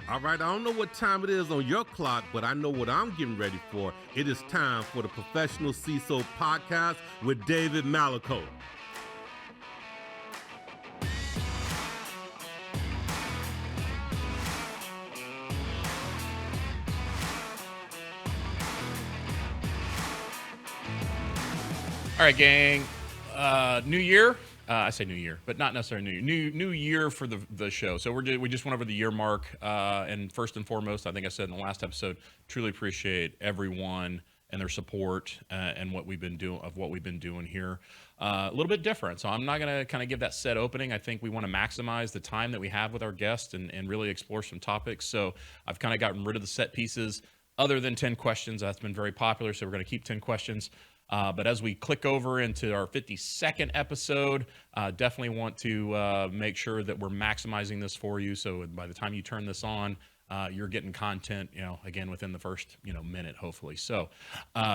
All right, I don't know what time it is on your clock, but I know what I'm getting ready for. It is time for the Professional CISO Podcast with David Malaco. All right, gang. New year. I say new year, but not necessarily new year for the show. So we just went over the year mark, and first and foremost, I think I said in the last episode, truly appreciate everyone and their support and what we've been doing here. A little bit different, so I'm not gonna kind of give that set opening. I think we want to maximize the time that we have with our guests and really explore some topics. So I've kind of gotten rid of the set pieces. Other than 10 questions, that's been very popular. So we're going to keep 10 questions. But as we click over into our 52nd episode, definitely want to make sure that we're maximizing this for you. So by the time you turn this on, you're getting content, again, within the first, minute, hopefully. So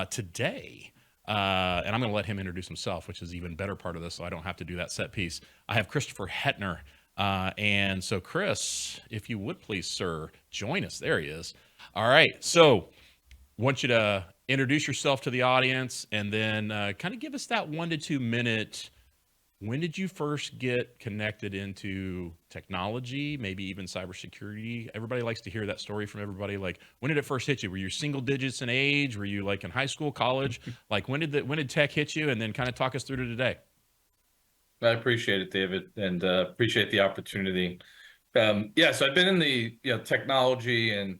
today, and I'm going to let him introduce himself, which is the even better part of this, so I don't have to do that set piece. I have Christopher Hetner. And so, Chris, if you would please, sir, join us. There he is. All right. So want you to introduce yourself to the audience and then kind of give us that 1 to 2 minute. When did you first get connected into technology, maybe even cybersecurity? Everybody likes to hear that story from everybody. Like, when did it first hit you? Were you single digits in age? Were you like in high school, college? Like, when did tech hit you? And then kind of talk us through to today. I appreciate it, David, and appreciate the opportunity. So I've been in the technology and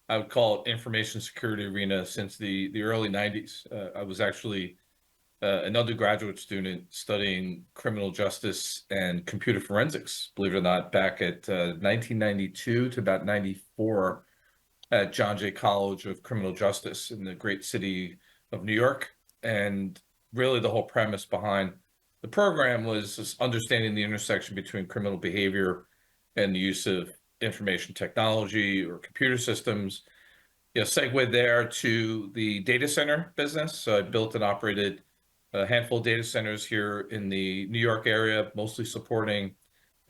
I would call it information security arena since the early 90s. I was actually an undergraduate student studying criminal justice and computer forensics, believe it or not, back at 1992 to about 94 at John Jay College of Criminal Justice in the great city of New York. And really the whole premise behind the program was just understanding the intersection between criminal behavior and the use of information technology or computer systems. Segue there to the data center business. So I built and operated a handful of data centers here in the New York area, mostly supporting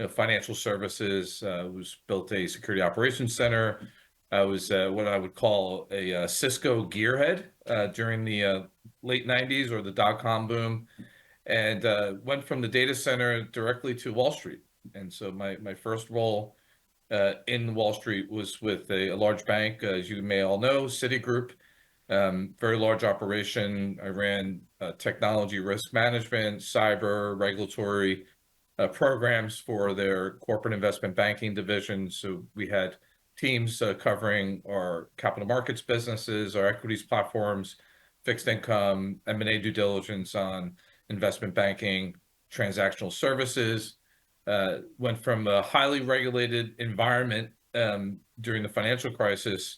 financial services. Was built a security operations center. I was what I would call a Cisco gearhead during the late 90s or the dot-com boom, and went from the data center directly to Wall Street. And so my first role in Wall Street was with a large bank, as you may all know, Citigroup, very large operation. I ran technology risk management, cyber, regulatory programs for their corporate investment banking division. So we had teams covering our capital markets businesses, our equities platforms, fixed income, M&A due diligence on investment banking, transactional services. Went from a highly regulated environment during the financial crisis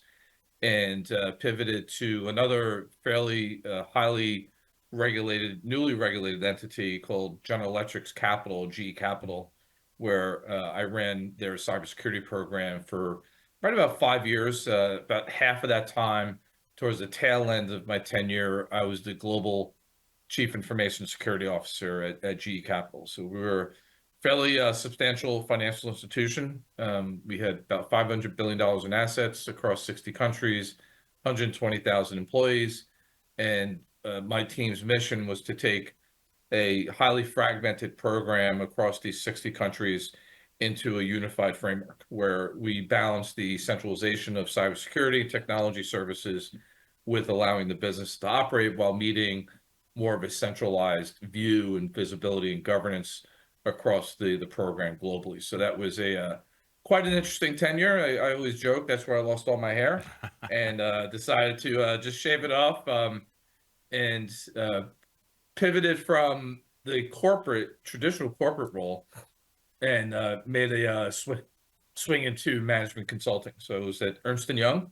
and pivoted to another fairly highly regulated, newly regulated entity called General Electric's Capital, GE Capital, where I ran their cybersecurity program for right about 5 years. About half of that time, towards the tail end of my tenure, I was the global chief information security officer at GE Capital. So we were fairly substantial financial institution. We had about $500 billion in assets across 60 countries, 120,000 employees. And my team's mission was to take a highly fragmented program across these 60 countries into a unified framework where we balance the centralization of cybersecurity technology services with allowing the business to operate while meeting more of a centralized view and visibility and governance across the program globally. So that was quite an interesting tenure. I always joke that's where I lost all my hair and decided to just shave it off and pivoted from the traditional corporate role and made a swing into management consulting. So it was at Ernst & Young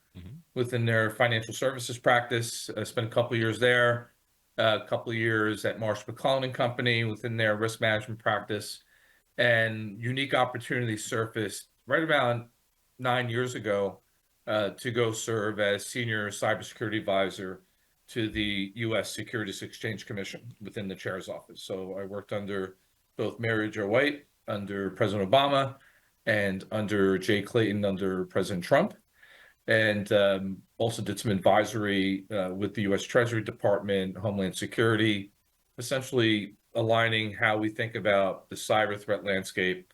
within their financial services practice. I spent a couple of years there. A couple of years at Marsh McLennan Company within their risk management practice, and unique opportunity surfaced right around 9 years ago to go serve as senior cybersecurity advisor to the U.S. Securities Exchange Commission within the chair's office. So I worked under both Mary Jo White, under President Obama, and under Jay Clayton under President Trump, and also did some advisory with the U.S. Treasury Department, Homeland Security, essentially aligning how we think about the cyber threat landscape,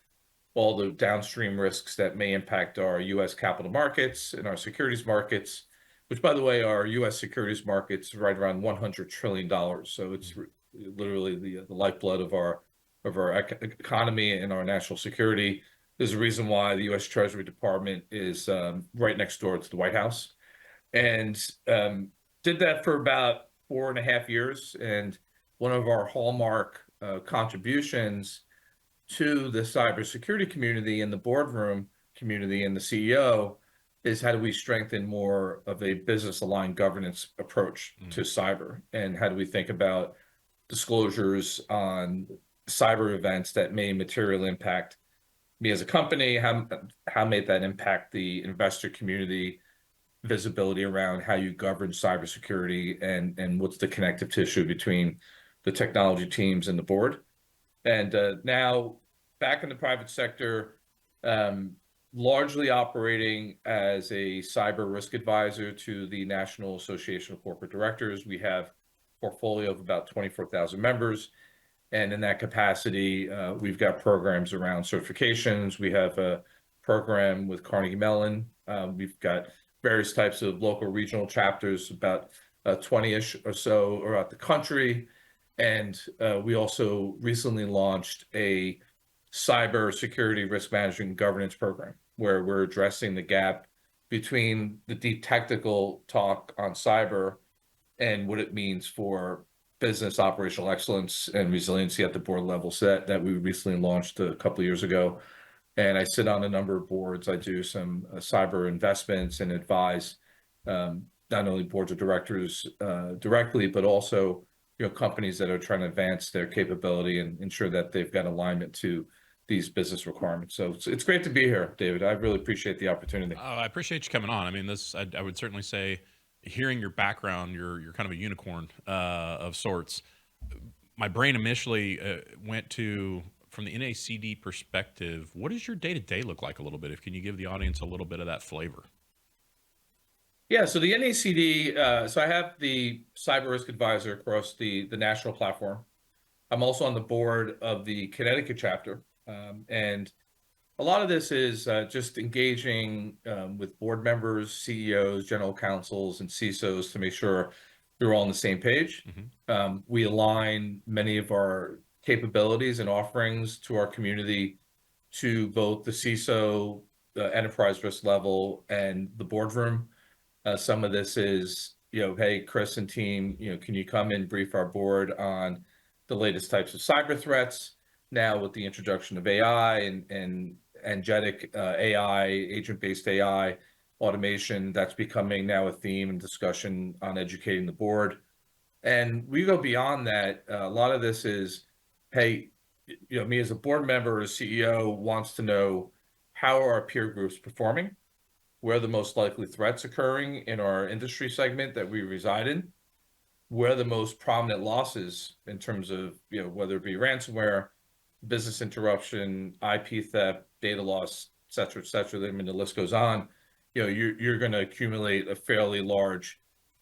all the downstream risks that may impact our U.S. capital markets and our securities markets, which, by the way, our U.S. securities markets right around $100 trillion. So it's literally the lifeblood of our economy and our national security. There's a reason why the U.S. Treasury Department is right next door to the White House, and did that for about 4.5 years. And one of our hallmark contributions to the cybersecurity community and the boardroom community and the CEO is how do we strengthen more of a business-aligned governance approach to cyber, and how do we think about disclosures on cyber events that may materially impact me as a company, how may that impact the investor community, visibility around how you govern cybersecurity, and what's the connective tissue between the technology teams and the board. And now back in the private sector, largely operating as a cyber risk advisor to the National Association of Corporate Directors. We have a portfolio of about 24,000 members. And in that capacity, we've got programs around certifications. We have a program with Carnegie Mellon. We've got various types of local regional chapters, about 20-ish or so around the country. And we also recently launched a cybersecurity risk management and governance program, where we're addressing the gap between the deep technical talk on cyber and what it means for business operational excellence and resiliency at the board level. So that we recently launched a couple of years ago. And I sit on a number of boards. I do some cyber investments and advise not only boards of directors directly, but also companies that are trying to advance their capability and ensure that they've got alignment to these business requirements. So it's great to be here, David. I really appreciate the opportunity. I appreciate you coming on. I mean, I would certainly say, hearing your background, you're kind of a unicorn of sorts. My brain initially went to, from the NACD perspective, what does your day-to-day look like a little bit? Can you give the audience a little bit of that flavor? Yeah, so the NACD, so I have the cyber risk advisor across the national platform. I'm also on the board of the Connecticut chapter. And a lot of this is just engaging with board members, CEOs, general counsels, and CISOs to make sure we're all on the same page. We align many of our capabilities and offerings to our community, to both the CISO, the enterprise risk level, and the boardroom. Some of this is, hey, Chris and team, can you come and brief our board on the latest types of cyber threats? Now with the introduction of AI and agentic AI, agent-based AI automation, that's becoming now a theme and discussion on educating the board. And we go beyond that. A lot of this is, hey, me as a board member or a CEO wants to know, how are our peer groups performing? Where are the most likely threats occurring in our industry segment that we reside in? Where are the most prominent losses in terms of, whether it be ransomware, business interruption, IP theft, data loss, et cetera, et cetera. I mean, the list goes on. You're going to accumulate a fairly large,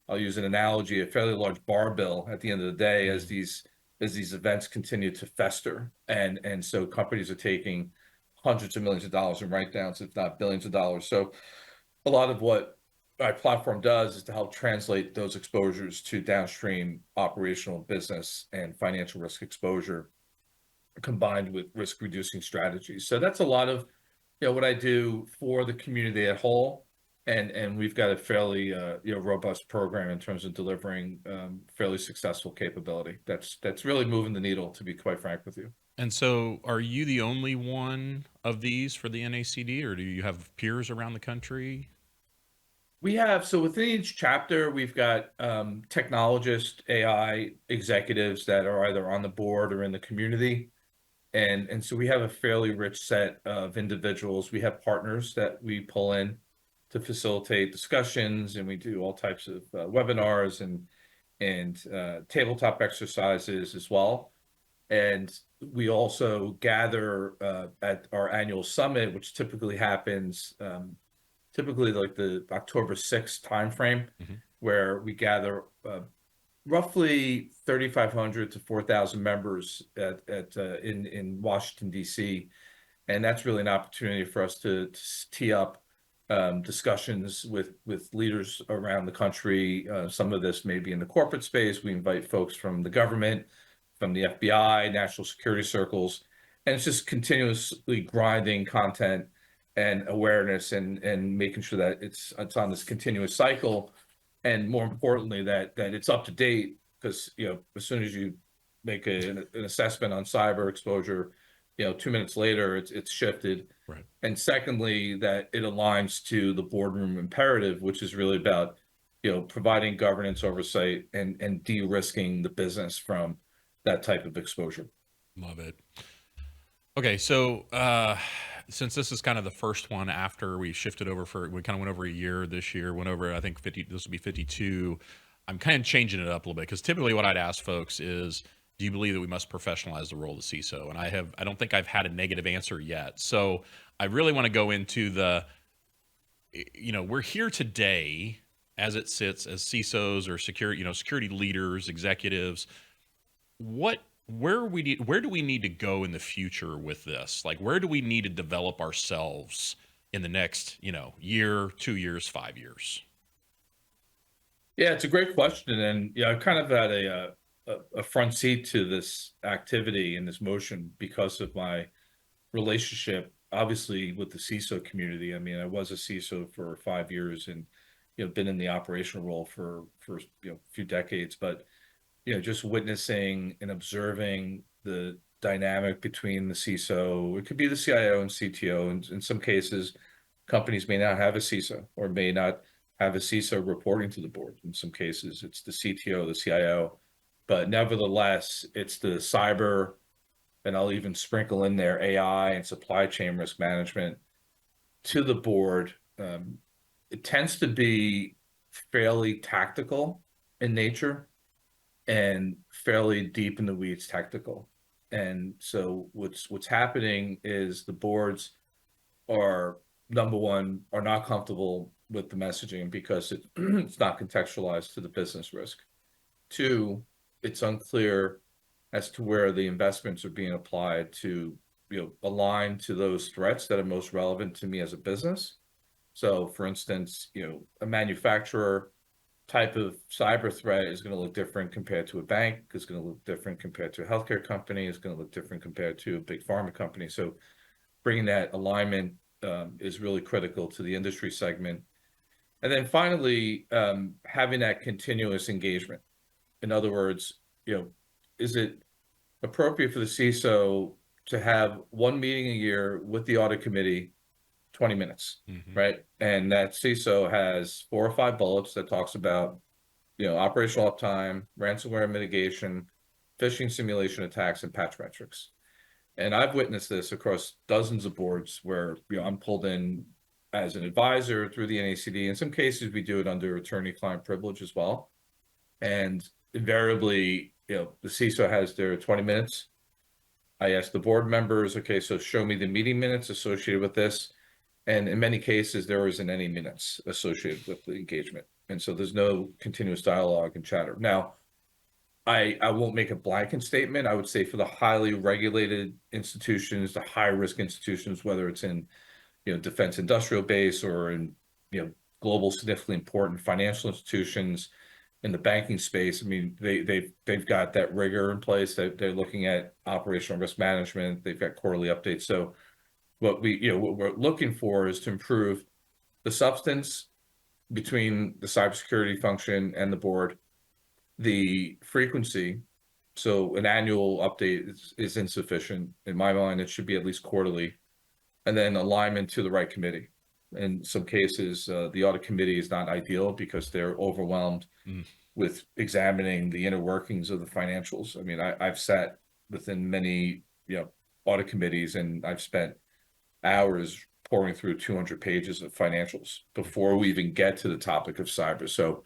I'll use an analogy, a fairly large bar bill at the end of the day as these events continue to fester. And so companies are taking hundreds of millions of dollars in write-downs, if not billions of dollars. So a lot of what our platform does is to help translate those exposures to downstream operational business and financial risk exposure, combined with risk reducing strategies. So that's a lot of what I do for the community at whole, and we've got a fairly robust program in terms of delivering fairly successful capability. That's really moving the needle, to be quite frank with you. And so, are you the only one of these for the NACD, or do you have peers around the country? We have, so within each chapter, we've got technologist AI executives that are either on the board or in the community. And so we have a fairly rich set of individuals. We have partners that we pull in to facilitate discussions, and we do all types of webinars and tabletop exercises as well. And we also gather at our annual summit, which typically happens typically like the October 6th timeframe, where we gather roughly 3,500 to 4,000 members in Washington, D.C. And that's really an opportunity for us to tee up discussions with leaders around the country. Some of this may be in the corporate space. We invite folks from the government, from the FBI, national security circles, and it's just continuously grinding content and awareness and making sure that it's on this continuous cycle, and more importantly that it's up to date, because as soon as you make an assessment on cyber exposure, 2 minutes later it's shifted. Right. And secondly, that it aligns to the boardroom imperative, which is really about providing governance oversight and de-risking the business from that type of exposure. Love it. Okay, so since this is kind of the first one after we shifted over we kind of went over a year this year, went over, I think 50, this will be 52. I'm kind of changing it up a little bit, because typically what I'd ask folks is, do you believe that we must professionalize the role of the CISO? And I don't think I've had a negative answer yet. So I really want to go into we're here today as it sits as CISOs or security leaders, executives. Where do we need to go in the future with this? Like, where do we need to develop ourselves in the next, year, 2 years, 5 years? Yeah, it's a great question. And I've kind of had a front seat to this activity and this motion because of my relationship, obviously, with the CISO community. I mean, I was a CISO for 5 years and, been in the operational role for a few decades, but just witnessing and observing the dynamic between the CISO, it could be the CIO and CTO. And in some cases, companies may not have a CISO or may not have a CISO reporting to the board. In some cases, it's the CTO, the CIO, but nevertheless, it's the cyber, and I'll even sprinkle in there AI and supply chain risk management to the board. It tends to be fairly tactical in nature and fairly deep in the weeds technical. And so what's happening is the boards are, number one, are not comfortable with the messaging because it's not contextualized to the business risk. Two, it's unclear as to where the investments are being applied to align to those threats that are most relevant to me as a business. So for instance, a manufacturer type of cyber threat is going to look different compared to a bank, is going to look different compared to a healthcare company, is going to look different compared to a big pharma company. So bringing that alignment is really critical to the industry segment. And then finally, having that continuous engagement. In other words, is it appropriate for the CISO to have one meeting a year with the audit committee, 20 minutes, right? And that CISO has 4 or 5 bullets that talks about, operational uptime, ransomware mitigation, phishing simulation attacks, and patch metrics. And I've witnessed this across dozens of boards where, I'm pulled in as an advisor through the NACD. In some cases, we do it under attorney-client privilege as well. And invariably, the CISO has their 20 minutes. I ask the board members, okay, so show me the meeting minutes associated with this. And in many cases, there isn't any minutes associated with the engagement. And so there's no continuous dialogue and chatter. Now, I won't make a blanket statement. I would say for the highly regulated institutions, the high risk institutions, whether it's in, defense industrial base or in, global significantly important financial institutions, in the banking space, I mean, they've got that rigor in place. They're looking at operational risk management. They've got quarterly updates. So what we're looking for is to improve the substance between the cybersecurity function and the board, the frequency. So an annual update is insufficient. In my mind, it should be at least quarterly, and then alignment to the right committee. In some cases, the audit committee is not ideal because they're overwhelmed with examining the inner workings of the financials. I mean, I've sat within many, audit committees, and I've spent hours pouring through 200 pages of financials before we even get to the topic of cyber. So,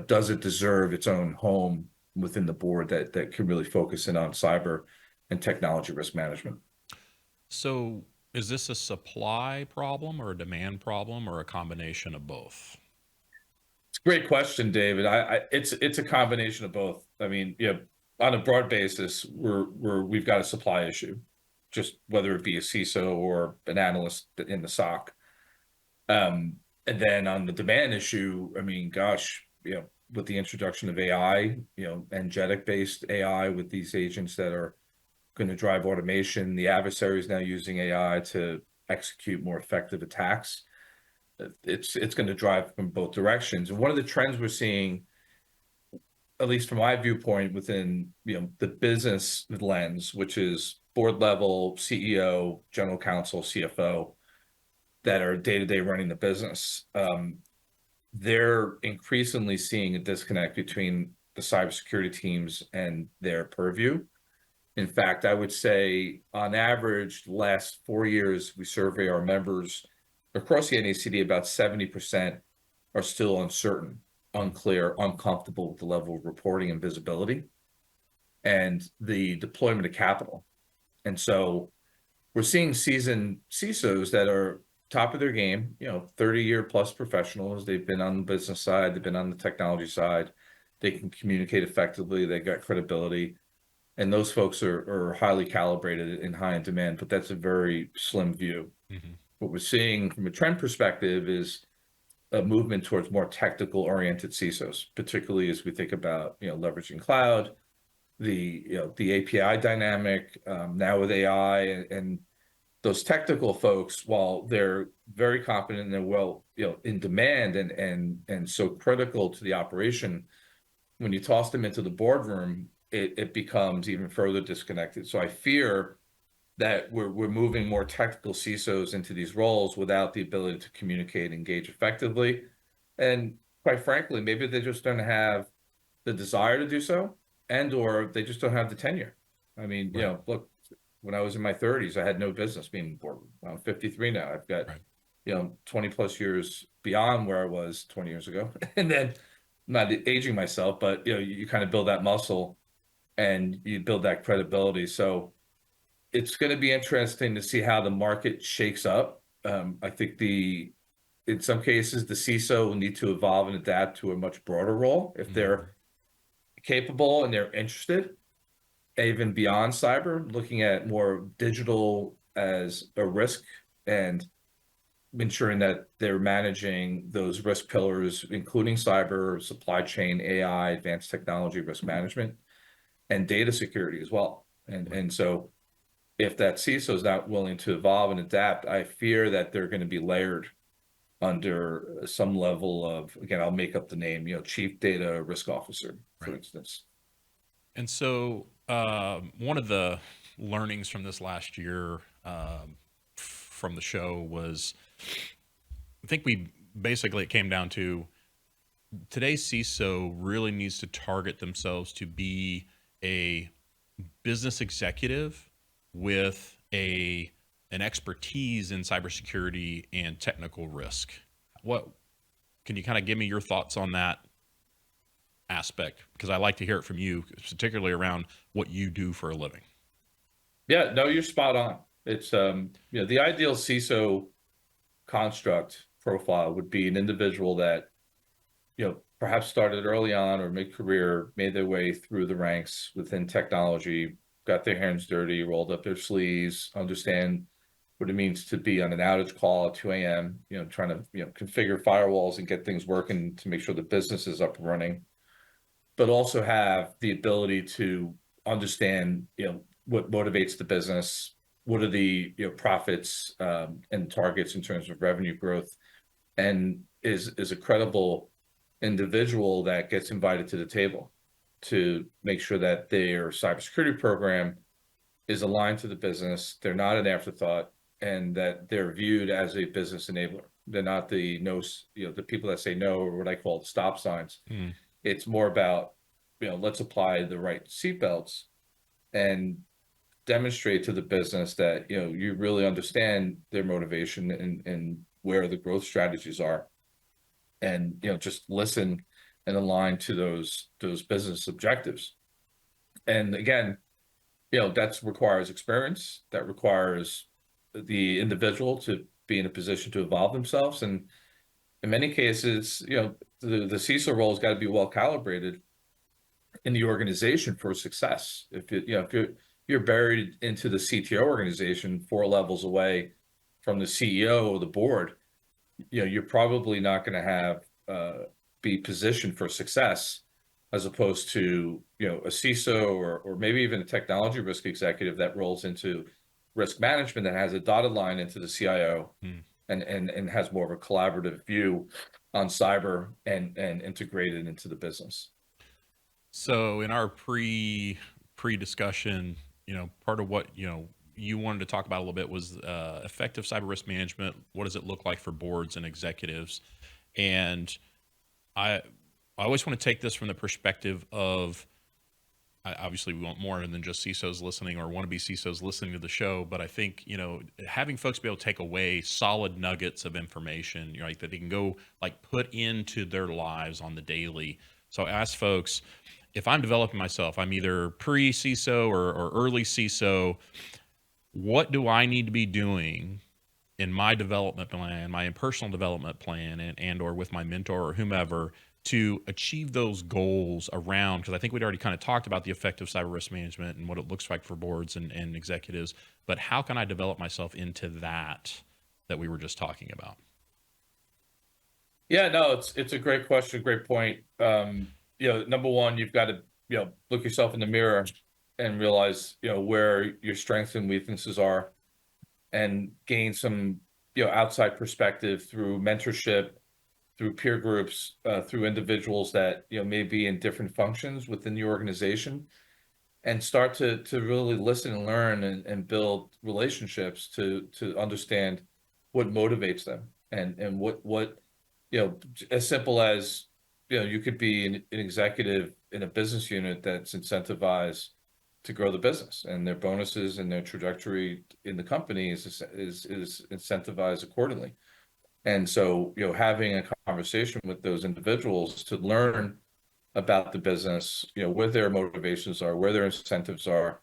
does it deserve its own home within the board that can really focus in on cyber? and technology risk management. So is this a supply problem or a demand problem or a combination of both? It's a great question, David. It's a combination of both. I mean, on a broad basis, we've got a supply issue, just whether it be a CISO or an analyst in the SOC. And then on the demand issue, I mean, gosh, with the introduction of AI, agentic-based AI with these agents that are going to drive automation, the adversaries now using AI to execute more effective attacks. It's going to drive from both directions. And one of the trends we're seeing, at least from my viewpoint, within the business lens, which is board level, CEO, general counsel, CFO, that are day-to-day running the business, they're increasingly seeing a disconnect between the cybersecurity teams and their purview. In fact, I would say on average, the last 4 years, we survey our members across the NACD, about 70% are still uncertain, unclear, uncomfortable with the level of reporting and visibility and the deployment of capital. And so we're seeing seasoned CISOs that are top of their game, 30-year plus professionals. They've been on the business side, they've been on the technology side, they can communicate effectively, they got credibility. And those folks are highly calibrated and high in demand, but that's a very slim view. Mm-hmm. What we're seeing from a trend perspective is a movement towards more technical oriented CISOs, particularly as we think about, leveraging cloud, the API dynamic, now with AI, and those technical folks, while they're very competent and they're well, in demand and so critical to the operation, when you toss them into the boardroom, it becomes even further disconnected. So I fear that we're moving more technical CISOs into these roles without the ability to communicate, engage effectively. And quite frankly, maybe they just don't have the desire to do so, and or they just don't have the tenure. I mean, right. Look, when I was in my 30s, I had no business being in the boardroom. I'm 53 now. I've got, right. 20 plus years beyond where I was 20 years ago. And then I'm not aging myself, but you kind of build that muscle and you build that credibility. So it's going to be interesting to see how the market shakes up. I think in some cases, the CISO will need to evolve and adapt to a much broader role if they're capable and they're interested, even beyond cyber, looking at more digital as a risk and ensuring that they're managing those risk pillars, including cyber, supply chain, AI, advanced technology, risk management, and data security as well. And so if that CISO is not willing to evolve and adapt, I fear that they're going to be layered under some level of, again, I'll make up the name, chief data risk officer, for instance. And so one of the learnings from this last year from the show was, I think it came down to today's CISO really needs to target themselves to be a business executive with an expertise in cybersecurity and technical risk. What can you kind of give me your thoughts on that aspect? Because I like to hear it from you, particularly around what you do for a living. Yeah, no, you're spot on. It's the ideal CISO construct profile would be an individual that perhaps started early on or mid-career, made their way through the ranks within technology, got their hands dirty, rolled up their sleeves, understand what it means to be on an outage call at 2 a.m., trying to configure firewalls and get things working to make sure the business is up and running, but also have the ability to understand what motivates the business, what are the profits and targets in terms of revenue growth, and is a credible individual that gets invited to the table to make sure that their cybersecurity program is aligned to the business. They're not an afterthought, and that they're viewed as a business enabler. They're not the people that say no, or what I call the stop signs. It's more about, let's apply the right seatbelts and demonstrate to the business that, you really understand their motivation and where the growth strategies are. And, just listen and align to those business objectives. And again, that requires experience, that requires the individual to be in a position to evolve themselves. And in many cases, the CISO role has got to be well calibrated in the organization for success. If you're buried into the CTO organization 4 levels away from the CEO or the board, you're probably not going to have be positioned for success, as opposed to a CISO or maybe even a technology risk executive that rolls into risk management that has a dotted line into the CIO and has more of a collaborative view on cyber and integrated into the business. So in our pre-discussion, part of what you wanted to talk about a little bit was effective cyber risk management. What does it look like for boards and executives? And I always want to take this from the perspective of, obviously we want more than just CISOs listening or wannabe CISOs listening to the show, but I think, having folks be able to take away solid nuggets of information, that they can go put into their lives on the daily. So I ask folks, if I'm developing myself, I'm either pre-CISO or early CISO, what do I need to be doing in my development plan, my personal development plan, and or with my mentor or whomever to achieve those goals around, because I think we'd already kind of talked about the effective cyber risk management and what it looks like for boards and executives, but how can I develop myself into that we were just talking about? Yeah, no, it's a great question, great point. Number one, you've got to, look yourself in the mirror and realize, where your strengths and weaknesses are, and gain some, outside perspective through mentorship, through peer groups, through individuals that, may be in different functions within the organization, and start to really listen and learn and build relationships to understand what motivates them and what, as simple as, you could be an executive in a business unit that's incentivized to grow the business, and their bonuses and their trajectory in the company is incentivized accordingly. And so, having a conversation with those individuals to learn about the business, where their motivations are, where their incentives are.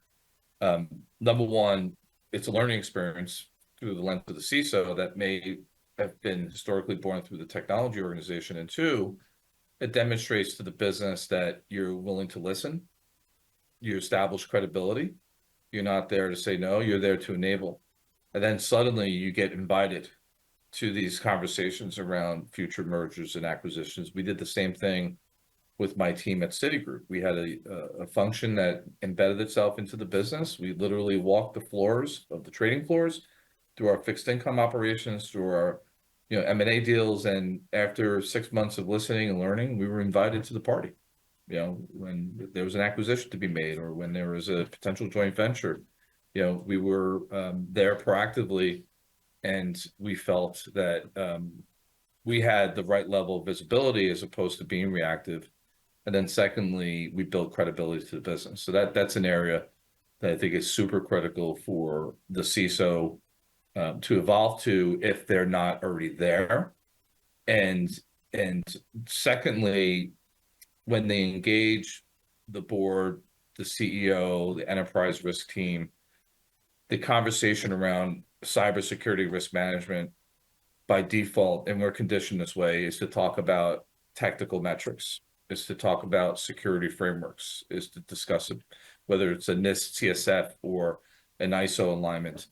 Number one, it's a learning experience through the lens of the CISO that may have been historically born through the technology organization. And two, it demonstrates to the business that you're willing to listen, you establish credibility, you're not there to say no, you're there to enable. And then suddenly you get invited to these conversations around future mergers and acquisitions. We did the same thing with my team at Citigroup. We had a function that embedded itself into the business. We literally walked the floors of the trading floors, through our fixed income operations, through our M&A deals. And after 6 months of listening and learning, we were invited to the party. When there was an acquisition to be made, or when there was a potential joint venture, we were there proactively, and we felt that we had the right level of visibility as opposed to being reactive. And then secondly, we built credibility to the business. So that's an area that I think is super critical for the CISO to evolve to, if they're not already there. And secondly, when they engage the board, the CEO, the enterprise risk team, the conversation around cybersecurity risk management by default, and we're conditioned this way, is to talk about technical metrics, is to talk about security frameworks, is to discuss it, whether it's a NIST CSF or an ISO alignment.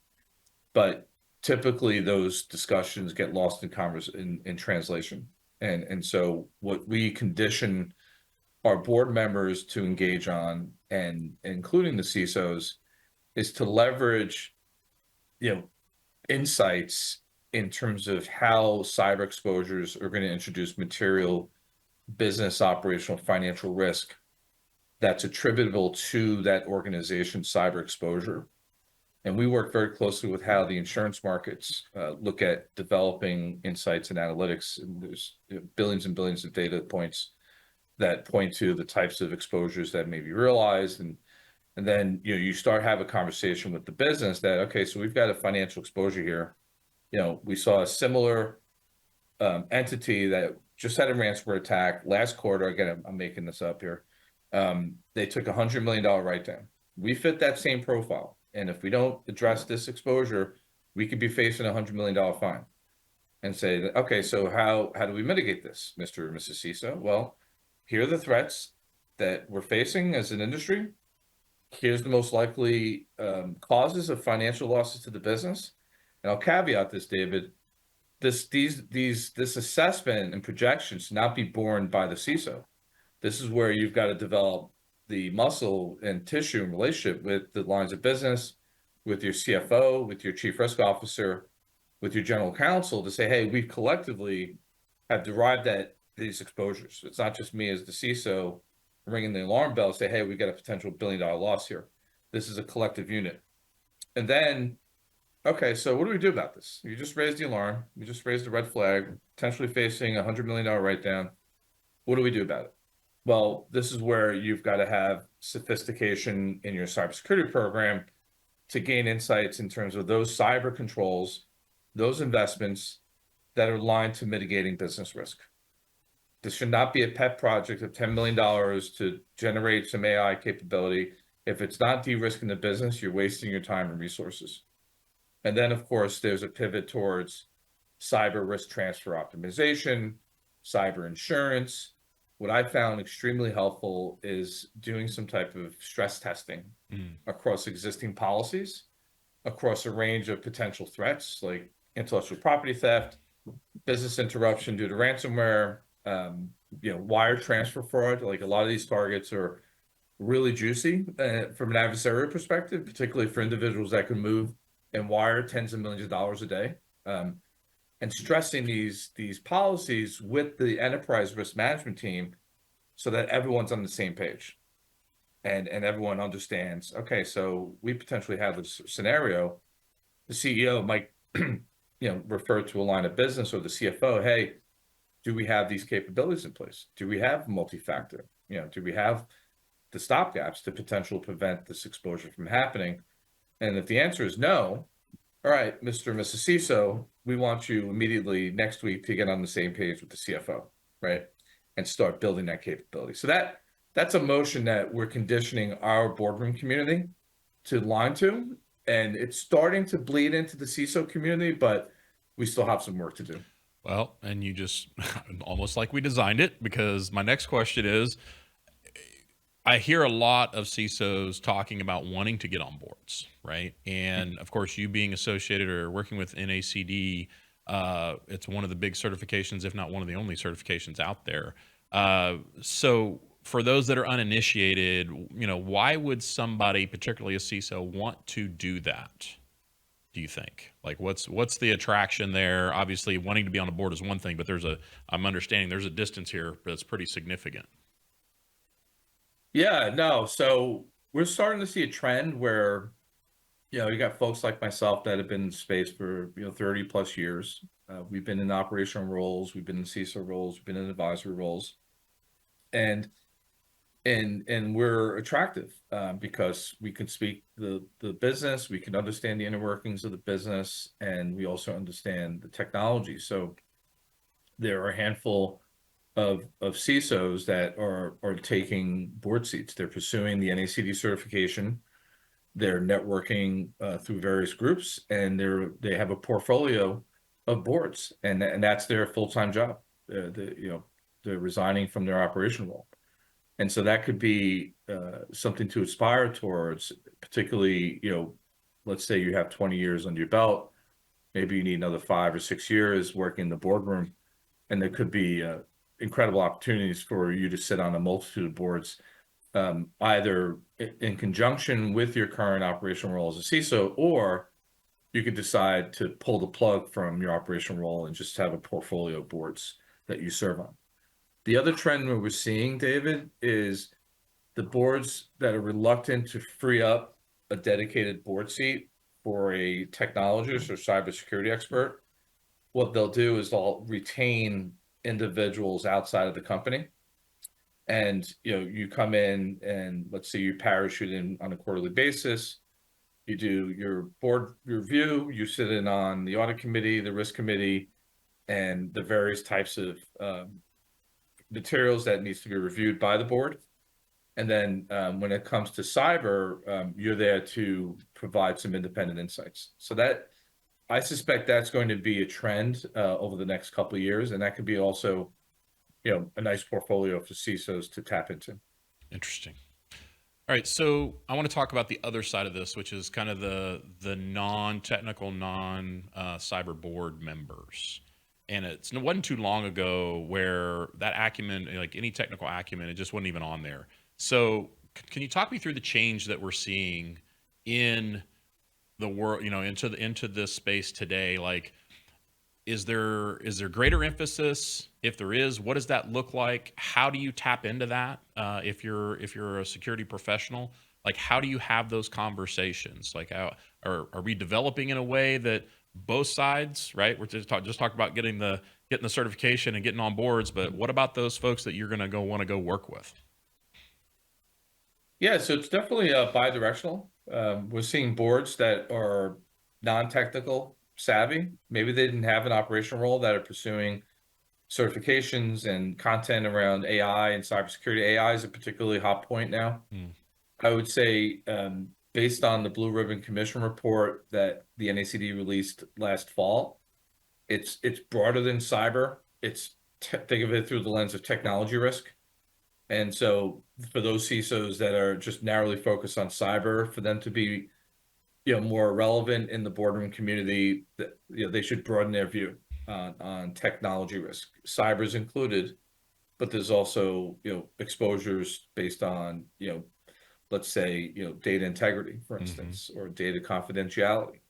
But typically those discussions get lost in translation. And so what we condition our board members to engage on, and including the CISOs, is to leverage, insights in terms of how cyber exposures are going to introduce material business, operational, financial risk that's attributable to that organization's cyber exposure. And we work very closely with how the insurance markets look at developing insights and analytics. And there's billions and billions of data points that point to the types of exposures that may be realized. And then you start have a conversation with the business that, okay, so we've got a financial exposure here. We saw a similar entity that just had a ransomware attack last quarter. Again, I'm making this up here. They took $100 million write down. we fit that same profile. And if we don't address this exposure, we could be facing $100 million fine. And say that, okay, so how do we mitigate this, Mr. or Mrs. CISO? Well, here are the threats that we're facing as an industry. Here's the most likely causes of financial losses to the business. And I'll caveat this, David. This assessment and projections should not be borne by the CISO. This is where you've got to develop the muscle and tissue and relationship with the lines of business, with your CFO, with your chief risk officer, with your general counsel to say, hey, we collectively have derived at these exposures. It's not just me as the CISO ringing the alarm bell, say, hey, we got a potential $1 billion loss here. This is a collective unit. And then, okay, so what do we do about this? You just raised the alarm. You just raised the red flag, potentially facing a $100 million write-down. What do we do about it? Well, this is where you've got to have sophistication in your cybersecurity program to gain insights in terms of those cyber controls, those investments that are aligned to mitigating business risk. This should not be a pet project of $10 million to generate some AI capability. If it's not de-risking the business, you're wasting your time and resources. And then, of course, there's a pivot towards cyber risk transfer optimization, cyber insurance. What I found extremely helpful is doing some type of stress testing across existing policies, across a range of potential threats like intellectual property theft, business interruption due to ransomware, wire transfer fraud. Like a lot of these targets are really juicy from an adversarial perspective, particularly for individuals that can move and wire tens of millions of dollars a day. And stressing these policies with the enterprise risk management team so that everyone's on the same page and everyone understands, okay, so we potentially have this scenario. The CEO might refer to a line of business or the CFO, hey, do we have these capabilities in place? Do we have multi-factor? Do we have the stopgaps to potentially prevent this exposure from happening? And if the answer is no, all right, Mr. and Mrs. CISO, we want you immediately next week to get on the same page with the CFO, right? And start building that capability. So that's a motion that we're conditioning our boardroom community to align to. And it's starting to bleed into the CISO community, but we still have some work to do. Well, and you just almost like we designed it, because my next question is, I hear a lot of CISOs talking about wanting to get on boards, right? And of course, you being associated or working with NACD, it's one of the big certifications, if not one of the only certifications out there. So for those that are uninitiated, why would somebody, particularly a CISO, want to do that? Do you think? Like, what's the attraction there? Obviously, wanting to be on a board is one thing, but I'm understanding there's a distance here that's pretty significant. Yeah, no. So we're starting to see a trend where, you got folks like myself that have been in space for 30 plus years. We've been in operational roles, we've been in CISO roles, we've been in advisory roles, and we're attractive because we can speak the business, we can understand the inner workings of the business, and we also understand the technology. So there are a handful of CISOs that are taking board seats. They're pursuing the NACD certification. They're networking through various groups, and they have a portfolio of boards, and that's their full-time job. They're resigning from their operational role. And so that could be something to aspire towards, particularly, let's say you have 20 years under your belt, maybe you need another 5 or 6 years working in the boardroom, and there could be incredible opportunities for you to sit on a multitude of boards, either in conjunction with your current operational role as a CISO, or you could decide to pull the plug from your operational role and just have a portfolio of boards that you serve on. The other trend that we're seeing, David, is the boards that are reluctant to free up a dedicated board seat for a technologist or cybersecurity expert. What they'll do is they'll retain individuals outside of the company. And, you come in and let's say you parachute in on a quarterly basis, you do your board review, you sit in on the audit committee, the risk committee, and the various types of materials that needs to be reviewed by the board. And then when it comes to cyber, you're there to provide some independent insights. So that I suspect that's going to be a trend over the next couple of years, and that could be also, a nice portfolio for CISOs to tap into. Interesting. All right, so I want to talk about the other side of this, which is kind of the non-technical, cyber board members. And it wasn't too long ago where that acumen, like any technical acumen, it just wasn't even on there. So can you talk me through the change that we're seeing in the world, into this space today? Like, is there greater emphasis? If there is, what does that look like? How do you tap into that? If you're a security professional, like how do you have those conversations? Like, are we developing in a way that both sides, right? We're just talk about getting the certification and getting on boards, but what about those folks that you're going to want to go work with? Yeah, so it's definitely bi-directional. We're seeing boards that are non-technical savvy. Maybe they didn't have an operational role that are pursuing certifications and content around AI and cybersecurity. AI is a particularly hot point now. I would say, based on the Blue Ribbon Commission report that the NACD released last fall, it's broader than cyber. Think of it through the lens of technology risk. And so for those CISOs that are just narrowly focused on cyber, for them to be, more relevant in the boardroom community, that, they should broaden their view on technology risk. Cyber is included, but there's also, exposures based on, let's say, data integrity, for instance, or data confidentiality.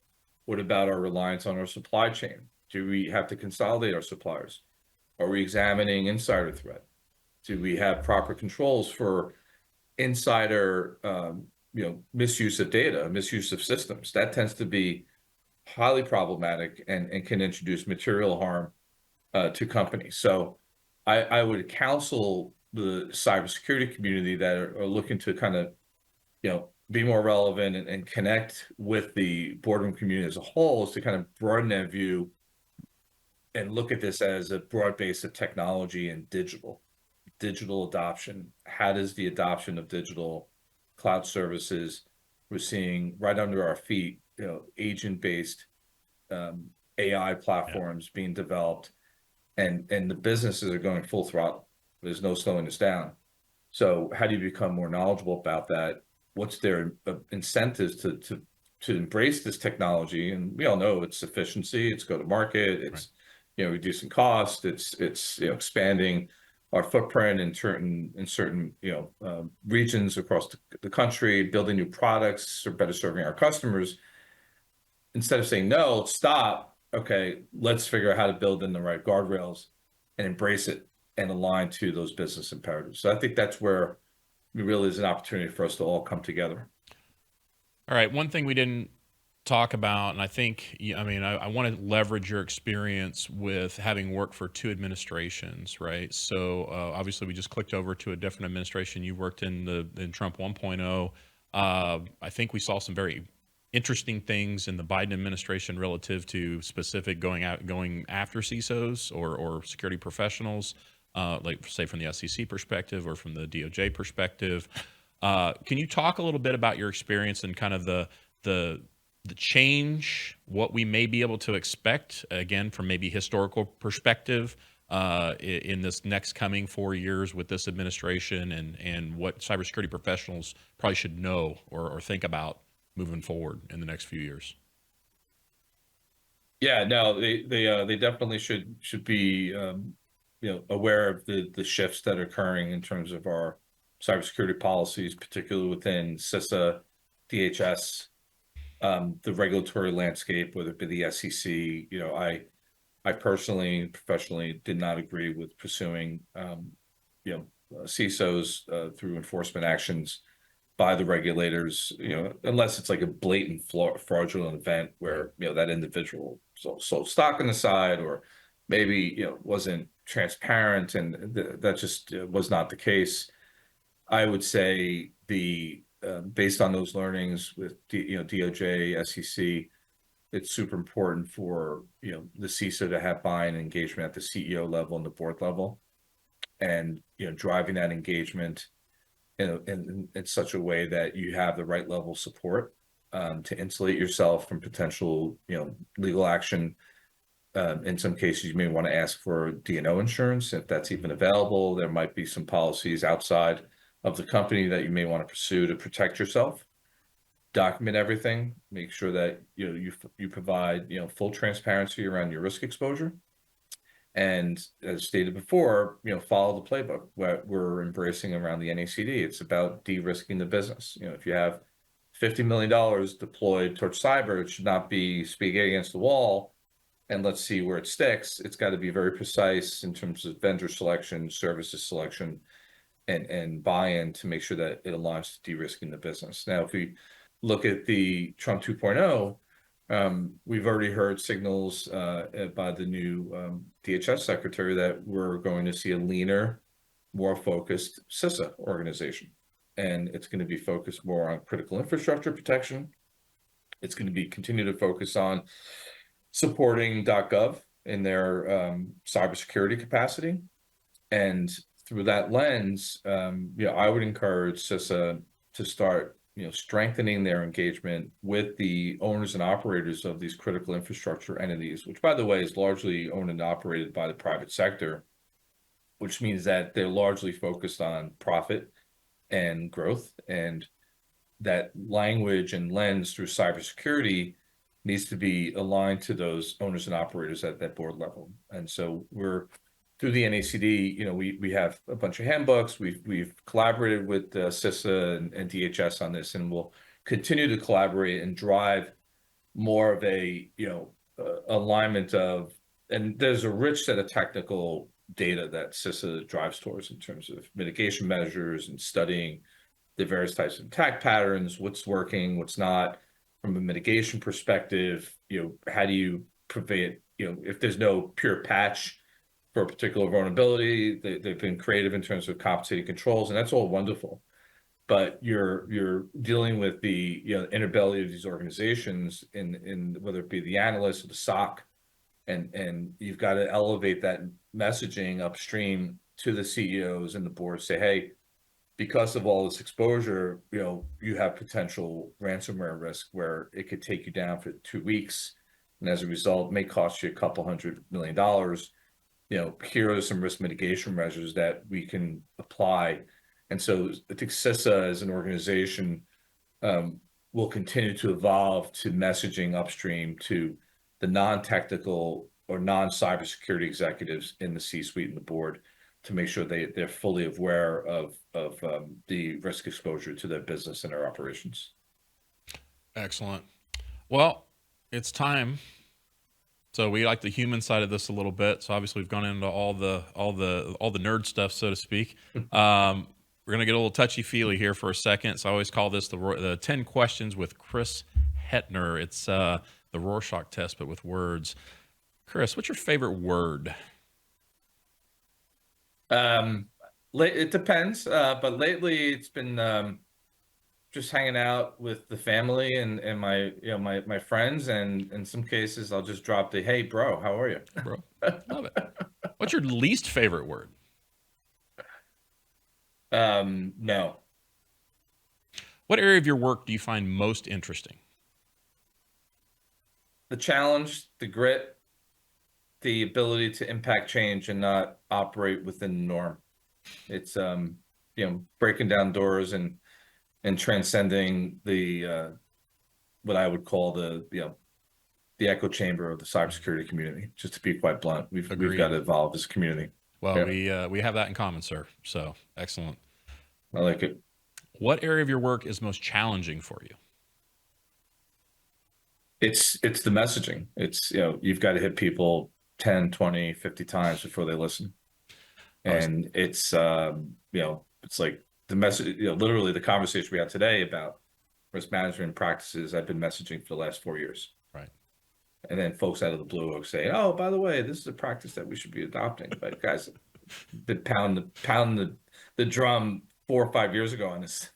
What about our reliance on our supply chain? Do we have to consolidate our suppliers? Are we examining insider threat? Do we have proper controls for insider, misuse of data, misuse of systems? That tends to be highly problematic and can introduce material harm to companies. So I would counsel the cybersecurity community that are looking to kind of, be more relevant and connect with the boardroom community as a whole, is to kind of broaden that view and look at this as a broad base of technology and digital adoption. How does the adoption of digital cloud services, we're seeing right under our feet, agent-based AI platforms being developed, and the businesses are going full throttle. There's no slowing this down. So how do you become more knowledgeable about that? What's their incentives to embrace this technology? And we all know it's efficiency, it's go to market, it's reducing cost, it's expanding our footprint in certain regions across the country, building new products or better serving our customers. Instead of saying no, stop. Okay, let's figure out how to build in the right guardrails and embrace it and align to those business imperatives. So I think that's where it really is an opportunity for us to all come together. All right, one thing we didn't talk about, and I think, I want to leverage your experience with having worked for two administrations, right? So obviously we just clicked over to a different administration. You worked in Trump 1.0. I think we saw some very interesting things in the Biden administration relative to specific going after CISOs or security professionals, like say from the SEC perspective or from the DOJ perspective. Can you talk a little bit about your experience and kind of the change, what we may be able to expect, again, from maybe historical perspective in this next coming 4 years with this administration, and what cybersecurity professionals probably should know or think about moving forward in the next few years? Yeah, no, they definitely should be aware of the shifts that are occurring in terms of our cybersecurity policies, particularly within CISA, DHS, the regulatory landscape, whether it be the SEC. I personally, professionally, did not agree with pursuing CISOs through enforcement actions by the regulators, unless it's like a blatant fraudulent event where that individual sold stock on the side, or maybe wasn't transparent, and that just was not the case. I would say based on those learnings with DOJ, SEC, it's super important for the CISO to have buy-in and engagement at the CEO level and the board level, and driving that engagement in such a way that you have the right level of support to insulate yourself from potential, legal action. In some cases, you may want to ask for D&O insurance if that's even available. There might be some policies outside of the company that you may want to pursue to protect yourself. Document everything. Make sure that you provide full transparency around your risk exposure. And as stated before, follow the playbook. What we're embracing around the NACD, it's about de-risking the business. If you have $50 million deployed towards cyber, it should not be spaghetti against the wall and let's see where it sticks. It's got to be very precise in terms of vendor selection, services selection, and buy-in to make sure that it aligns to de-risking the business. Now, if we look at the Trump 2.0, we've already heard signals by the new DHS secretary that we're going to see a leaner, more focused CISA organization. And it's going to be focused more on critical infrastructure protection. It's going to be continue to focus on supporting .gov in their cybersecurity capacity. And through that lens, I would encourage CISA to start, strengthening their engagement with the owners and operators of these critical infrastructure entities, which, by the way, is largely owned and operated by the private sector, which means that they're largely focused on profit and growth. And that language and lens through cybersecurity needs to be aligned to those owners and operators at that board level. And so we're through the NACD, we have a bunch of handbooks. We've collaborated with CISA and DHS on this, and we'll continue to collaborate and drive more of a alignment of. And there's a rich set of technical data that CISA drives towards in terms of mitigation measures and studying the various types of attack patterns, what's working, what's not. From a mitigation perspective, how do you prevent, if there's no pure patch for a particular vulnerability, they've been creative in terms of compensating controls, and that's all wonderful. But you're dealing with the underbelly of these organizations in whether it be the analysts or the SOC, and you've got to elevate that messaging upstream to the CEOs and the board. Say, hey, because of all this exposure, you have potential ransomware risk where it could take you down for 2 weeks, and as a result, may cost you a couple $100 million. Here are some risk mitigation measures that we can apply. And so I think CISA as an organization will continue to evolve to messaging upstream to the non-technical or non-cybersecurity executives in the C-suite and the board to make sure they're fully aware of the risk exposure to their business and their operations. Excellent. Well, it's time. So we like the human side of this a little bit. So obviously we've gone into all the nerd stuff, so to speak. We're gonna get a little touchy feely here for a second. So I always call this the 10 questions with Chris Hetner. It's the Rorschach test, but with words. Chris, what's your favorite word? It depends, but lately it's been just hanging out with the family and my friends, and in some cases I'll just drop the "Hey, bro, how are you?" Bro, love it. What's your least favorite word? No. What area of your work do you find most interesting? The challenge, the grit, the ability to impact change and not operate within the norm. It's breaking down doors and transcending the what I would call the echo chamber of the cybersecurity community. Just to be quite blunt, we've got to evolve as a community. Well, we have that in common, sir. So excellent. I like it. What area of your work is most challenging for you? It's the messaging. It's you've got to hit people 10, 20, 50 times before they listen. And it's it's like the message, literally the conversation we had today about risk management practices I've been messaging for the last 4 years. Right. And then folks out of the blue are saying, "Oh, by the way, this is a practice that we should be adopting." But guys, been pound the drum 4 or 5 years ago on this.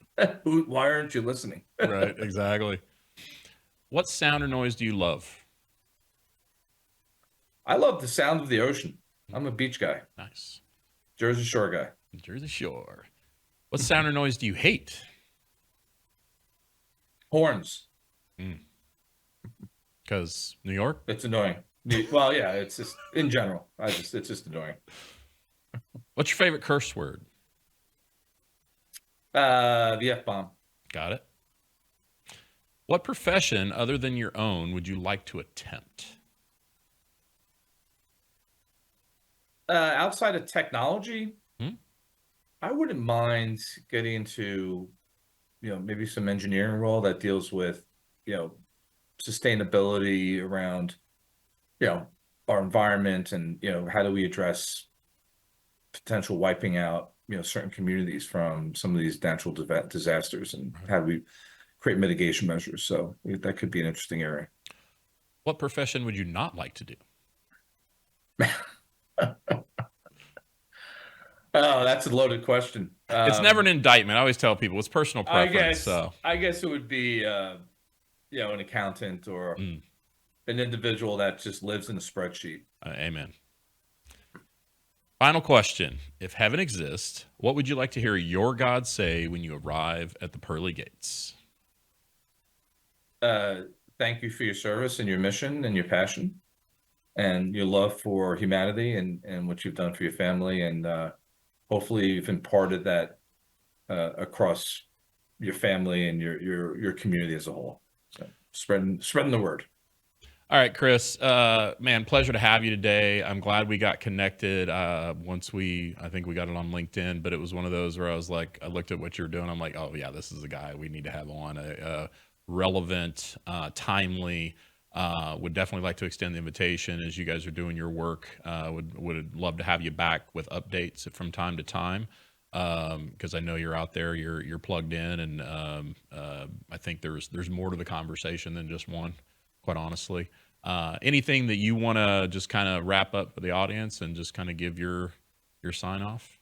Why aren't you listening? Right, exactly. What sound or noise do you love? I love the sound of the ocean. I'm a beach guy. Nice. Jersey Shore guy. Jersey Shore. What sound or noise do you hate? Horns. Because New York? It's annoying. Well, yeah, it's just in general. It's just annoying. What's your favorite curse word? The F-bomb. Got it. What profession other than your own would you like to attempt? Outside of technology, I wouldn't mind getting into, maybe some engineering role that deals with, sustainability around, our environment and, how do we address potential wiping out, certain communities from some of these natural disasters, and how do we create mitigation measures. So that could be an interesting area. What profession would you not like to do? Oh, that's a loaded question. It's never an indictment. I always tell people it's personal preference. I guess it would be, an accountant or an individual that just lives in a spreadsheet. Amen. Final question. If heaven exists, what would you like to hear your God say when you arrive at the pearly gates? Thank you for your service and your mission and your passion and your love for humanity and what you've done for your family. And hopefully you've imparted that across your family and your community as a whole. So spreading the word. All right, Chris, man, pleasure to have you today. I'm glad we got connected I think we got it on LinkedIn, but it was one of those where I was like, I looked at what you're doing. I'm like, oh yeah, this is the guy we need to have on, a relevant, timely, would definitely like to extend the invitation as you guys are doing your work. Would love to have you back with updates from time to time. Because I know you're out there, you're plugged in, and I think there's more to the conversation than just one, quite honestly. Anything that you want to just kind of wrap up for the audience and just kind of give your sign off?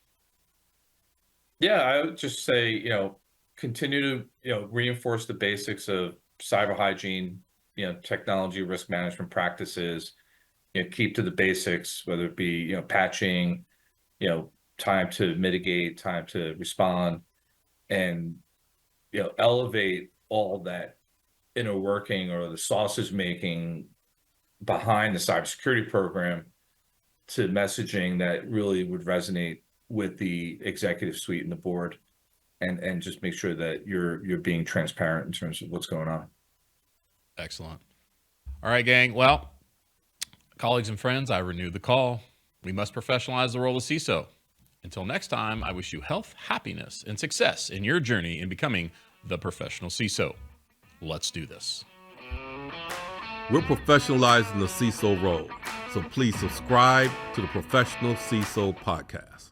Yeah, I would just say, continue to, reinforce the basics of cyber hygiene, technology risk management practices, keep to the basics, whether it be, patching, time to mitigate, time to respond, and, elevate all that inner working or the sausage making behind the cybersecurity program to messaging that really would resonate with the executive suite and the board, and just make sure that you're being transparent in terms of what's going on. Excellent. All right, gang. Well, colleagues and friends, I renew the call. We must professionalize the role of CISO. Until next time, I wish you health, happiness, and success in your journey in becoming the professional CISO. Let's do this. We're professionalizing the CISO role, so please subscribe to the Professional CISO podcast.